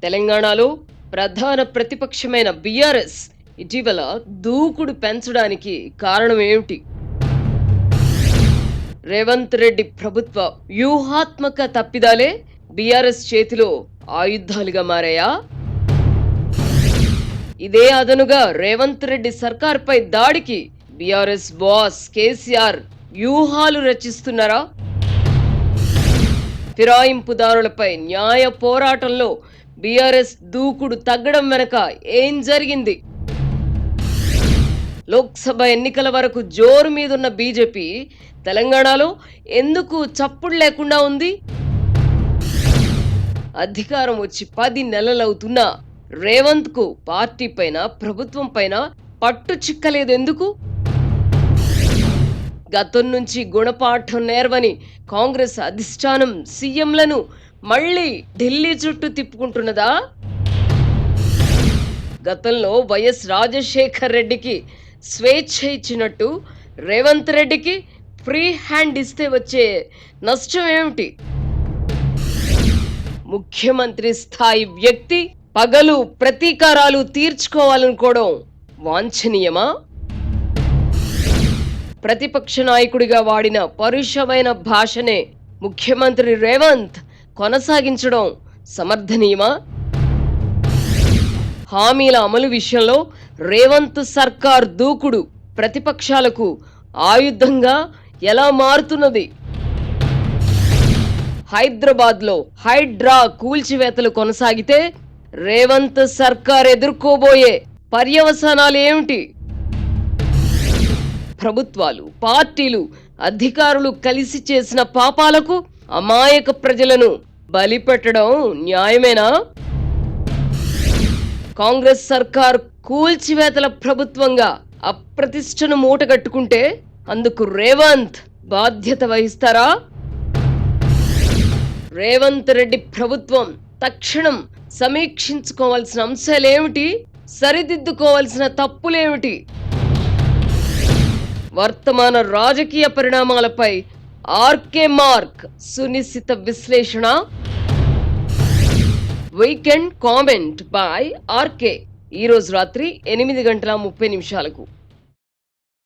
తెలంగాణలో ప్రధాన ప్రతిపక్షమైన బీఆర్ఎస్ ఇటీవల దూకుడు పెంచడానికి కారణం ఏమిటి? రేవంత్ రెడ్డి ప్రభుత్వ వ్యూహాత్మక తప్పిదాలే బీఆర్ఎస్ చేతిలో ఆయుధాలుగా మారాయా? ఇదే అదనుగా రేవంత్ రెడ్డి సర్కార్పై దాడికి బీఆర్ఎస్ బాస్ కేసీఆర్ వ్యూహాలు రచిస్తున్నారా? ఫిరాయింపుదారులపై న్యాయ పోరాటంలో బీఆర్ఎస్ దూకుడు తగ్గడం వెనక ఏం జరిగింది? లోక్సభ ఎన్నికల వరకు జోరు మీదున్న బీజేపీ తెలంగాణలో ఎందుకు చప్పుడు లేకుండా ఉంది? అధికారం వచ్చి 10 నెలలవుతున్నా రేవంత్ కు పార్టీ పైన, ప్రభుత్వం పైన పట్టు చిక్కలేదు ఎందుకు? గతం నుంచి గుణపాఠం నేర్వని కాంగ్రెస్ అధిష్టానం సీఎంలను మళ్లీ ఢిల్లీ చుట్టూ తిప్పుకుంటున్నదా? గతంలో వైఎస్ రాజశేఖర్ రెడ్డికి స్వేచ్ఛ ఇచ్చినట్టు రేవంత్ రెడ్డికి ఫ్రీ హ్యాండ్ ఇస్తే వచ్చే నష్టం ఏమిటి? ముఖ్యమంత్రి స్థాయి వ్యక్తి పగలు ప్రతీకారాలు తీర్చుకోవాలనుకోవడం వాంఛనీయమా? ప్రతిపక్ష నాయకుడిగా వాడిన పరుషమైన భాషనే ముఖ్యమంత్రి రేవంత్ కొనసాగించడం సమర్థనీయమా? హామీల అమలు విషయంలో రేవంత్ సర్కార్ దూకుడు ప్రతిపక్షాలకు ఆయుధంగా ఎలా మారుతున్నది? హైదరాబాద్లో హైడ్రా కూల్చివేతలు కొనసాగితే రేవంత్ సర్కార్ ఎదుర్కోబోయే పర్యవసానాలు ఏమిటి? ప్రభుత్వాలు, పార్టీలు, అధికారులు కలిసి చేసిన పాపాలకు అమాయక ప్రజలను బలిపెట్టడం న్యాయమేనా? కాంగ్రెస్ సర్కార్ కూల్చివేతల ప్రభుత్వంగా అప్రతిష్టను మూటగట్టుకుంటే అందుకు రేవంత్ బాధ్యత వహిస్తారా? రేవంత్ రెడ్డి ప్రభుత్వం తక్షణం సమీక్షించుకోవాల్సిన అంశాలేమిటి? సరిదిద్దుకోవాల్సిన తప్పులేమిటి? వర్తమాన రాజకీయ పరిణామాలపై ఆర్కే మార్క్ సునిశ్చిత విశ్లేషణ. Weekend comment by RK. ఈరోజు రాత్రి 8:30 గంటల 30 నిమిషాలకు.